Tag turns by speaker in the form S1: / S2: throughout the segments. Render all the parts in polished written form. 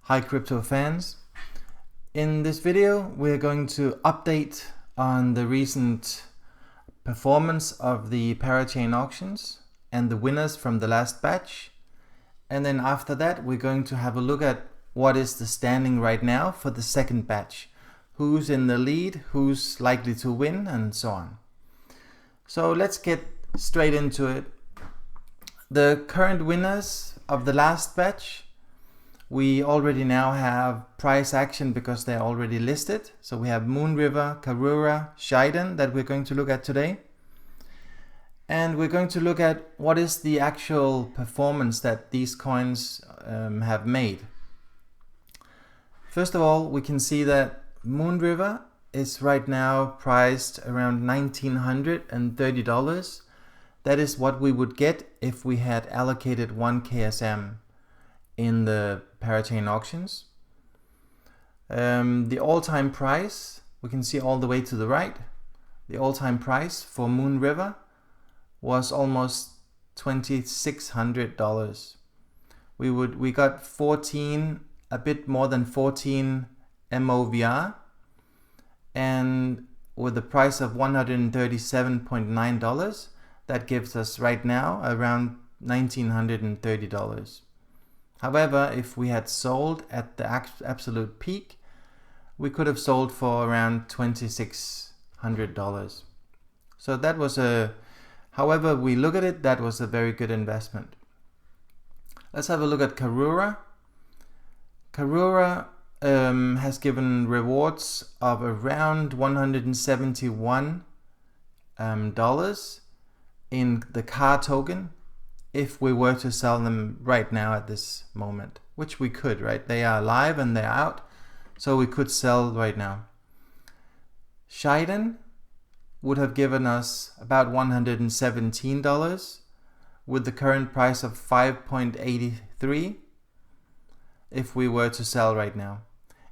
S1: Hi crypto fans. In this video we're going to update on the recent performance of the parachain auctions and the winners from the last batch, and then after that we're going to have a look at what is the standing right now for the second batch, who's in the lead, who's likely to win, and so on. So let's get straight into it. The current winners of the last batch, we already now have price action because they're already listed. So we have Moon River, Karura, Shiden that we're going to look at today. And we're going to look at what is the actual performance that these coins have made. First of all, we can see that Moon River is right now priced around $1,930. That is what we would get if we had allocated 1 KSM in the parachain auctions. The all-time price, we can see all the way to the right, the all-time price for Moon River was almost $2,600. We got 14, a bit more than 14 MOVR, and with the price of $137.9, that gives us right now around $1,930. However, if we had sold at the absolute peak, we could have sold for around $2,600. So that was however we look at it, that was a very good investment. Let's have a look at Karura. Karura has given rewards of around $171 in the car token if we were to sell them right now at this moment, which we could, right? They are live and they're out, so we could sell right now. Shiden would have given us about $117 with the current price of 5.83 if we were to sell right now.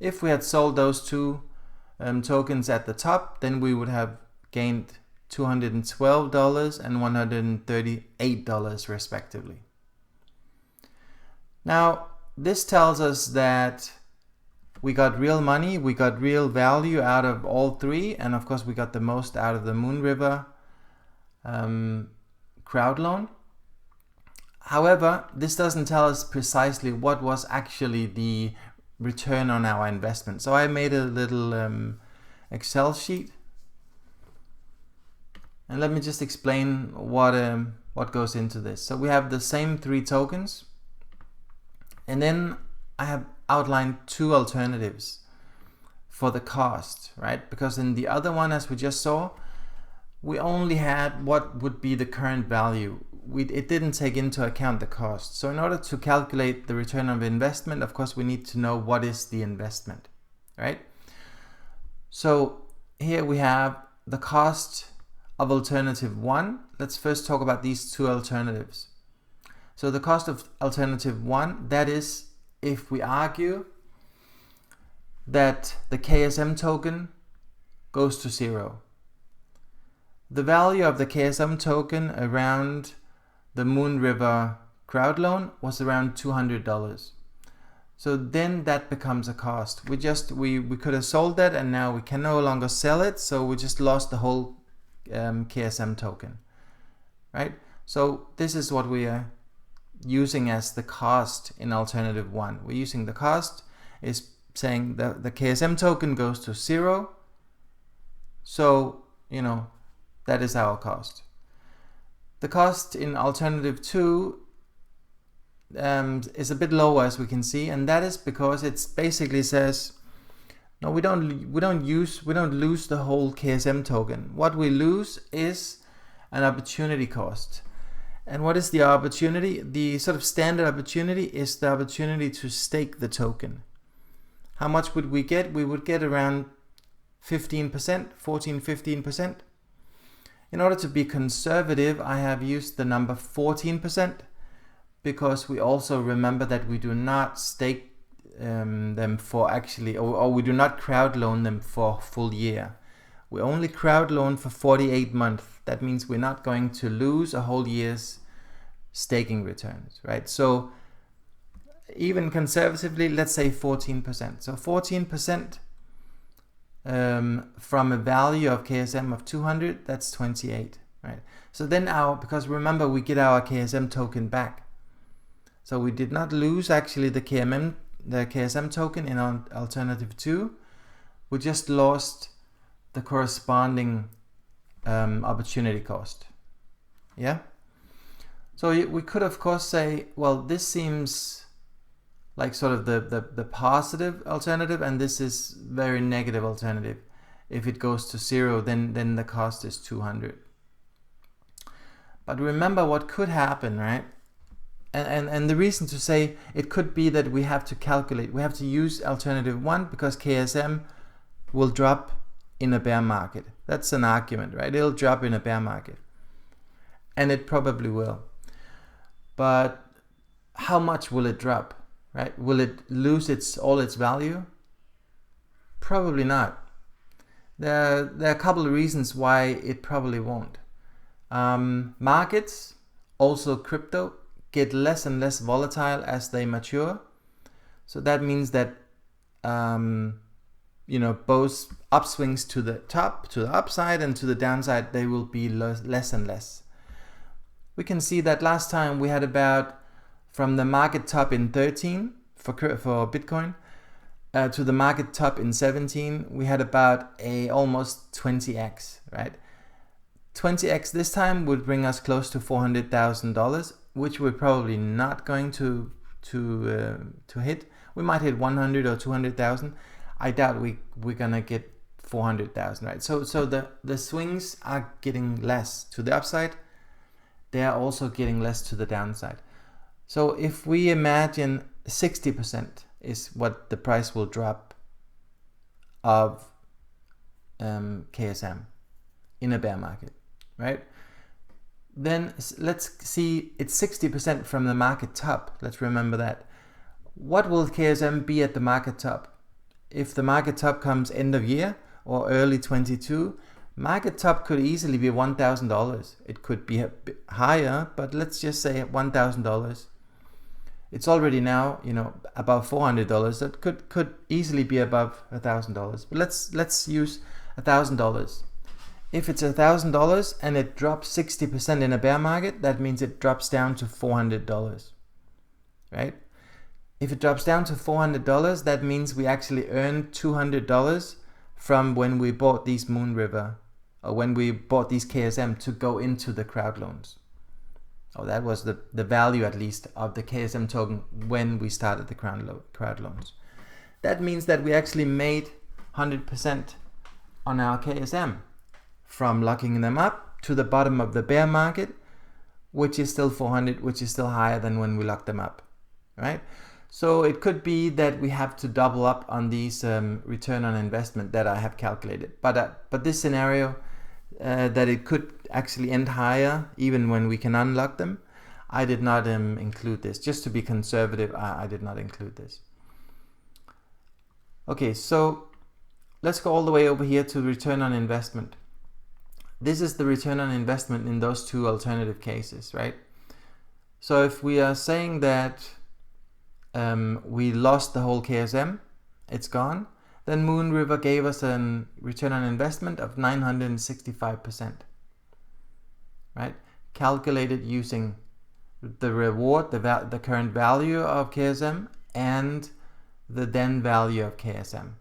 S1: If we had sold those two tokens at the top, then we would have gained $212 and $138 respectively. Now, this tells us that we got real money, we got real value out of all three, and of course we got the most out of the Moon River crowdloan. However, this doesn't tell us precisely what was actually the return on our investment. So I made a little Excel sheet. And let me just explain what goes into this. So we have the same three tokens, and then I have outlined two alternatives for the cost, right? Because in the other one, as we just saw, we only had what would be the current value. It didn't take into account the cost. So in order to calculate the return on investment, of course, we need to know what is the investment, right? So here we have the cost of alternative 1. Let's first talk about these two alternatives. So the cost of alternative 1, that is if we argue that the KSM token goes to 0. The value of the KSM token around the Moon River crowdloan was around $200. So then that becomes a cost. We could have sold that and now we can no longer sell it, so we just lost the whole KSM token, right? So this is what we are using as the cost in alternative 1. We're using the cost is saying the KSM token goes to 0, so that is our cost. The cost in alternative 2 is a bit lower, as we can see, and that is because it basically says no, we don't lose the whole KSM token. What we lose is an opportunity cost. And what is the opportunity? The sort of standard opportunity is the opportunity to stake the token. How much would we get? We would get around 15%. In order to be conservative, I have used the number 14% because we also remember that we do not stake them for actually, or we do not crowdloan them for a full year. We only crowdloan for 48 months. That means we're not going to lose a whole year's staking returns, right? So even conservatively, let's say 14%. So 14% from a value of KSM of 200, that's 28, right? So then because remember, we get our KSM token back. So we did not lose actually the KSM token in our alternative 2. We just lost the corresponding opportunity cost. Yeah. So we could of course say, well, this seems like sort of the positive alternative, and this is very negative alternative. If it goes to 0, then the cost is 200. But remember what could happen, right? And the reason to say it could be that we have to calculate, we have to use alternative 1 because KSM will drop in a bear market. That's an argument, right? It'll drop in a bear market. And it probably will. But how much will it drop, right? Will it lose all its value? Probably not. There are a couple of reasons why it probably won't. Markets, also crypto, get less and less volatile as they mature. So that means that both upswings to the top, to the upside, and to the downside, they will be less and less. We can see that last time we had about, from the market top in 13 for Bitcoin to the market top in 17, we had about almost 20x, right? 20x this time would bring us close to $400,000, which we're probably not going to hit. We might hit 100 or 200,000. I doubt we're gonna get 400,000, right? So the swings are getting less to the upside. They are also getting less to the downside. So if we imagine 60% is what the price will drop of KSM in a bear market, right? Then let's see, it's 60% from the market top. Let's remember that. What will KSM be at the market top? If the market top comes end of year or early 22, market top could easily be $1,000. It could be a bit higher, but let's just say $1,000. It's already now, above $400. That could easily be above $1,000. But let's use $1,000. If it's $1,000 and it drops 60% in a bear market, that means it drops down to $400, right? If it drops down to $400, that means we actually earned $200 from when we bought these Moon River, or when we bought these KSM to go into the crowd loans. Oh, that was the value, at least, of the KSM token when we started the crowd loans. That means that we actually made 100% on our KSM from locking them up to the bottom of the bear market, which is still 400, which is still higher than when we locked them up, right? So it could be that we have to double up on these return on investment that I have calculated. But this scenario, that it could actually end higher even when we can unlock them, I did not include this. Just to be conservative, I did not include this. Okay, so let's go all the way over here to return on investment. This is the return on investment in those two alternative cases, right? So if we are saying that we lost the whole KSM, it's gone, then Moon River gave us a return on investment of 965%, right? Calculated using the reward, the current value of KSM, and the then value of KSM.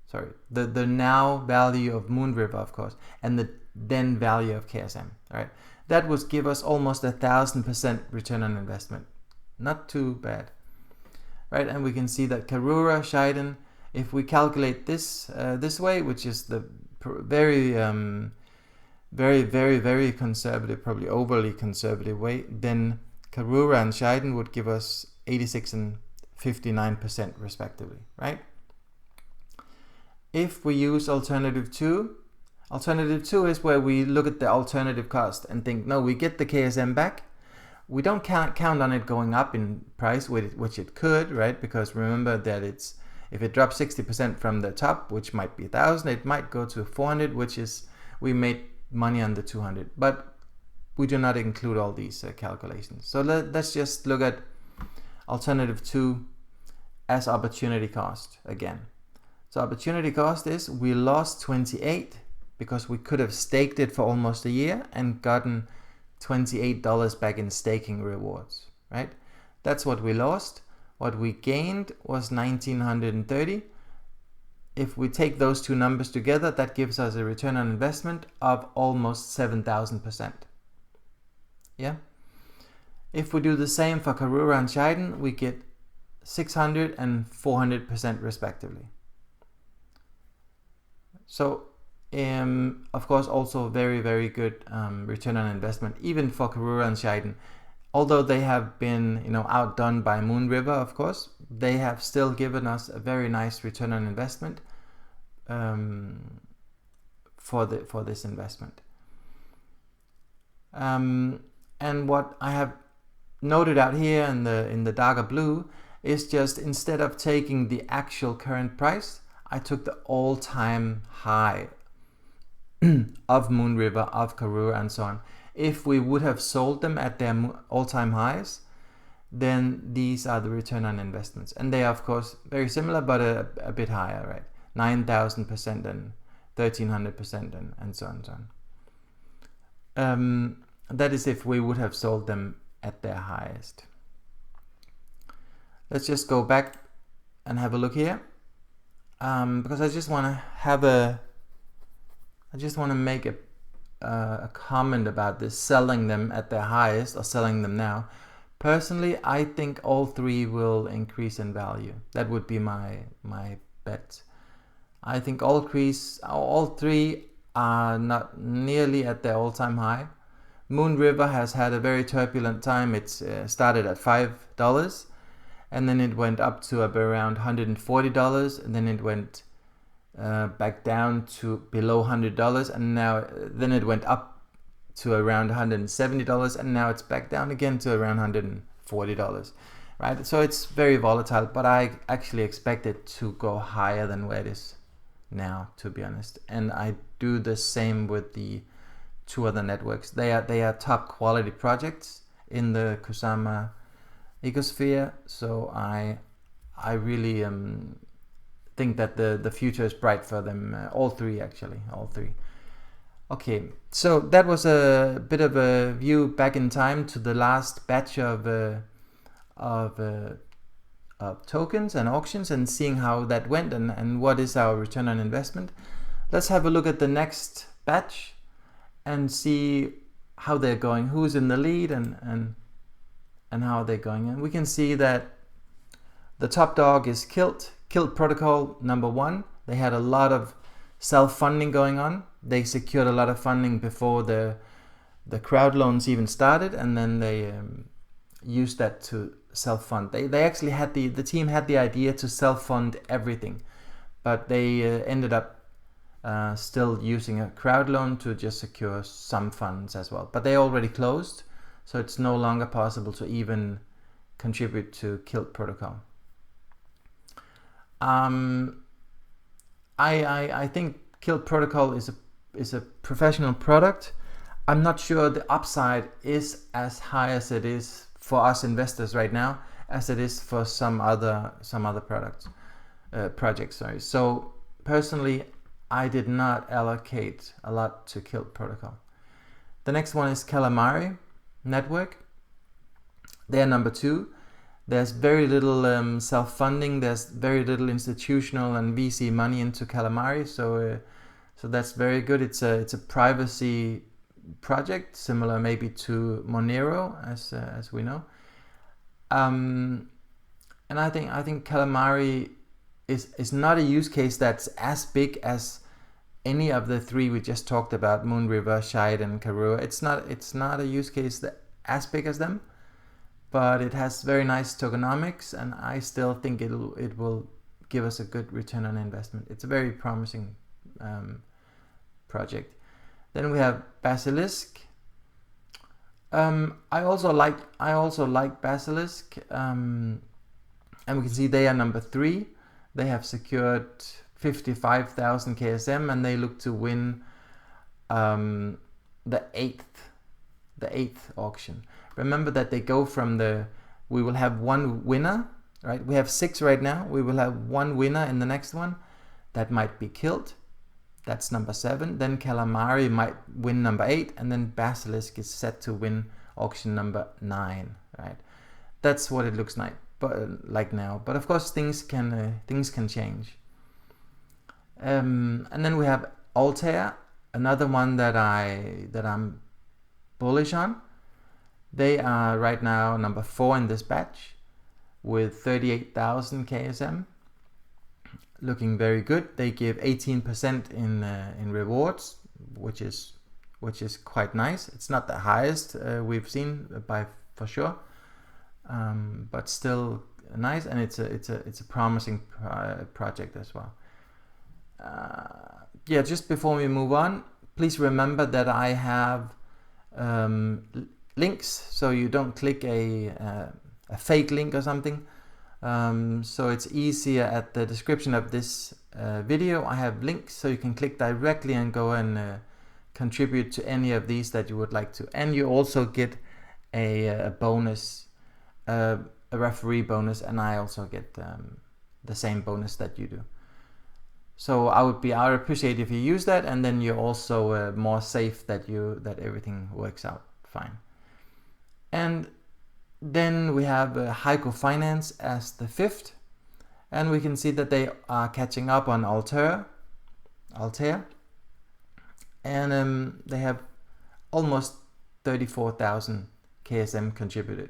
S1: Sorry, the now value of Moon River, of course, and the then value of KSM, right? That would give us almost 1,000% return on investment. Not too bad, right? And we can see that Karura, Scheiden, if we calculate this this way, which is the very conservative, probably overly conservative way, then Karura and Scheiden would give us 86 and 59% respectively, right? If we use alternative 2 is where we look at the alternative cost and think, no, we get the KSM back. We don't count on it going up in price, which it could, right? Because remember that if it drops 60% from the top, which might be 1,000, it might go to 400, which is, we made money on the 200. But we do not include all these calculations. So let's just look at alternative 2 as opportunity cost again. So opportunity cost is we lost 28 because we could have staked it for almost a year and gotten $28 back in staking rewards, right? That's what we lost. What we gained was 1930. If we take those two numbers together, that gives us a return on investment of almost 7,000%. Yeah. If we do the same for Karura and Scheiden, we get 600 and 400% respectively. So, of course, also very, very good return on investment, even for Karura and Scheiden. Although they have been, outdone by Moonriver, of course, they have still given us a very nice return on investment for this investment. And what I have noted out here in the darker blue is just, instead of taking the actual current price, I took the all-time high of Moonriver, of Karura, and so on. If we would have sold them at their all-time highs, then these are the return on investments. And they are, of course, very similar, but a bit higher, right? 9,000% and 1,300% and so on and so on. That is if we would have sold them at their highest. Let's just go back and have a look here. Because I just want to make a comment about this, selling them at their highest or selling them now. Personally, I think all three will increase in value. That would be my bet. I think all three are not nearly at their all-time high. Moonriver has had a very turbulent time. It started at $5, and then it went up to around $140, and then it went back down to below $100, and then it went up to around $170, and now it's back down again to around $140, right? So it's very volatile, but I actually expect it to go higher than where it is now, to be honest. And I do the same with the two other networks. They are top quality projects in the Kusama ecosphere, so I really think that the future is bright for them. All three. Okay, so that was a bit of a view back in time to the last batch of tokens and auctions, and seeing how that went and what is our return on investment. Let's have a look at the next batch and see how they're going, who's in the lead and how they're going. And we can see that the top dog is Kilt Protocol number 1. They had a lot of self-funding going on. They secured a lot of funding before the crowd loans even started, and then they used that to self-fund. They actually had the team had the idea to self-fund everything, but they ended up still using a crowd loan to just secure some funds as well. But they already closed, so it's no longer possible to even contribute to Kilt Protocol. I think Kilt Protocol is a professional product. I'm not sure the upside is as high as it is for us investors right now as it is for some other projects. So personally, I did not allocate a lot to Kilt Protocol. The next one is Calamari Network. They're number 2. There's very little self-funding. There's very little institutional and VC money into Calamari, so that's very good. It's a privacy project, similar maybe to Monero, as we know. And I think Calamari is not a use case that's as big as any of the three we just talked about, Moonriver, Scheiden, and Karura. It's not a use case that as big as them, but it has very nice tokenomics, and I still think it will give us a good return on investment. It's a very promising project. Then we have Basilisk. I also like Basilisk, and we can see they are number 3. They have secured 55,000 KSM, and they look to win the eighth auction. Remember that they go from the we will have one winner, right? We have 6 right now. We will have one winner in the next one. That might be killed. That's number 7. Then Calamari might win number 8, and then Basilisk is set to win auction number 9, right? That's what it looks like now. But of course, things can change. And then we have Altair, another one that I'm bullish on. They are right now number 4 in this batch with 38,000 KSM, looking very good. They give 18% in rewards, which is quite nice. It's not the highest we've seen for sure, but still nice, and it's a promising project as well. Yeah, just before we move on, please remember that I have links, so you don't click a fake link or something. So it's easier at the description of this video. I have links, so you can click directly and go and contribute to any of these that you would like to. And you also get a bonus, a referee bonus, and I also get the same bonus that you do. So I would appreciate if you use that, and then you're also more safe that everything works out fine. And then we have Heiko Finance as the 5th, and we can see that they are catching up on Altair, and they have almost 34,000 KSM contributed.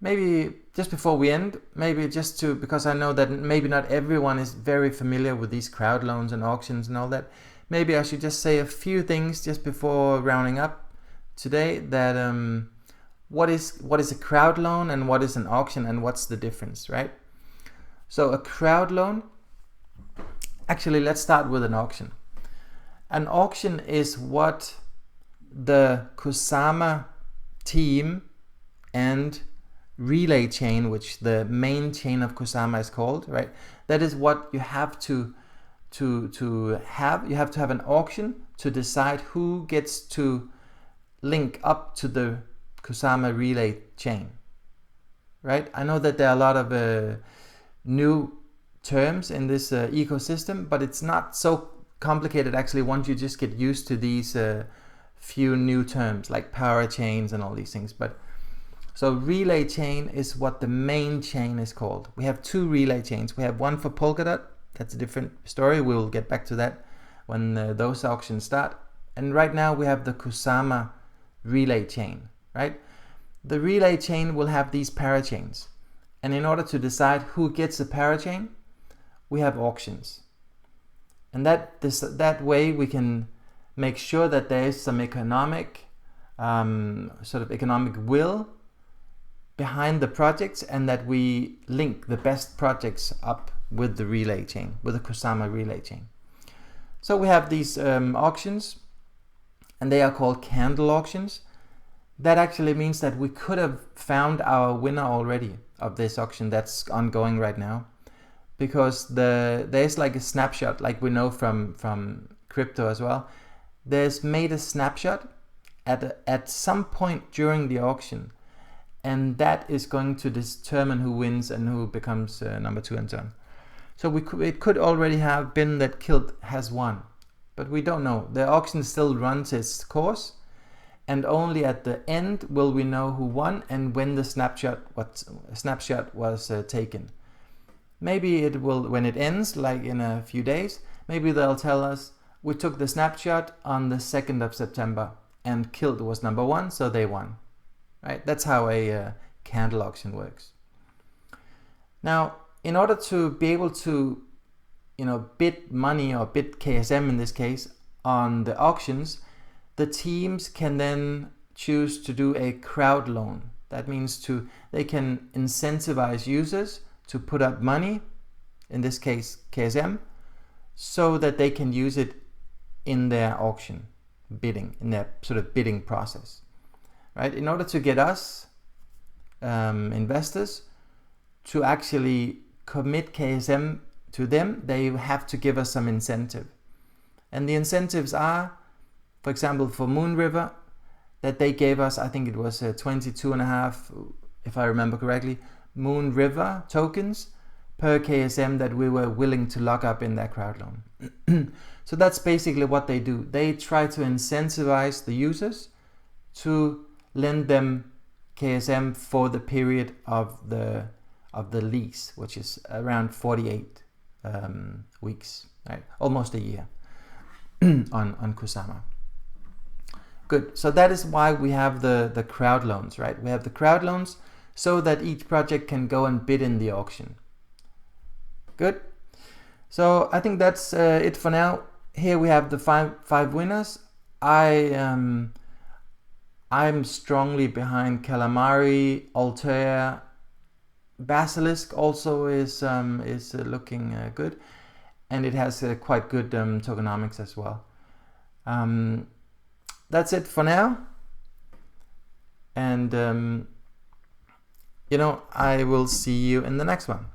S1: Maybe just before we end, because I know that maybe not everyone is very familiar with these crowd loans and auctions and all that, maybe I should just say a few things just before rounding up today, that what is a crowd loan and what is an auction, and what's the difference, right? So a crowd loan, actually let's start with an auction. An auction is what the Kusama team and relay chain, which the main chain of Kusama is called, right? That is what you have to have. You have to have an auction to decide who gets to link up to the Kusama relay chain, right? I know that there are a lot of new terms in this ecosystem, but it's not so complicated actually once you just get used to these few new terms like power chains and all these things. But so relay chain is what the main chain is called. We have 2 relay chains. We have one for Polkadot. That's a different story. We'll get back to that when those auctions start. And right now we have the Kusama relay chain, right? The relay chain will have these parachains, and in order to decide who gets a parachain, we have auctions, and that way we can make sure that there is some economic economic will behind the projects, and that we link the best projects up with the relay chain, with the Kusama relay chain. So we have these auctions, and they are called candle auctions. That actually means that we could have found our winner already of this auction that's ongoing right now, because there's like a snapshot, like we know from crypto as well. There's made a snapshot at some point during the auction, and that is going to determine who wins and who becomes number 2 and so on. So it could already have been that Kilt has won, but we don't know. The auction still runs its course, and only at the end will we know who won and when the snapshot was taken. Maybe it will, when it ends, like in a few days, maybe they'll tell us we took the snapshot on the 2nd of September and Kilt was number 1, so they won. Right? That's how a candle auction works. Now, in order to be able to, bid money or bid KSM in this case on the auctions, the teams can then choose to do a crowd loan. That means they can incentivize users to put up money, in this case KSM, so that they can use it in their auction bidding, in their sort of bidding process. Right? In order to get us investors to actually commit KSM to them, they have to give us some incentive. And the incentives are, for example, for Moon River, that they gave us, I think it was 22.5 if I remember correctly, Moon River tokens per KSM that we were willing to lock up in that crowd loan. So that's basically what they do. They try to incentivize the users to lend them KSM for the period of the lease, which is around 48 weeks, right? Almost a year on Kusama. Good. So that is why we have the crowd loans, right? We have the crowd loans so that each project can go and bid in the auction. Good. So I think that's it for now. Here we have the five winners. I'm strongly behind Calamari. Altair, Basilisk also is looking good, and it has quite good tokenomics as well. That's it for now, and I will see you in the next one.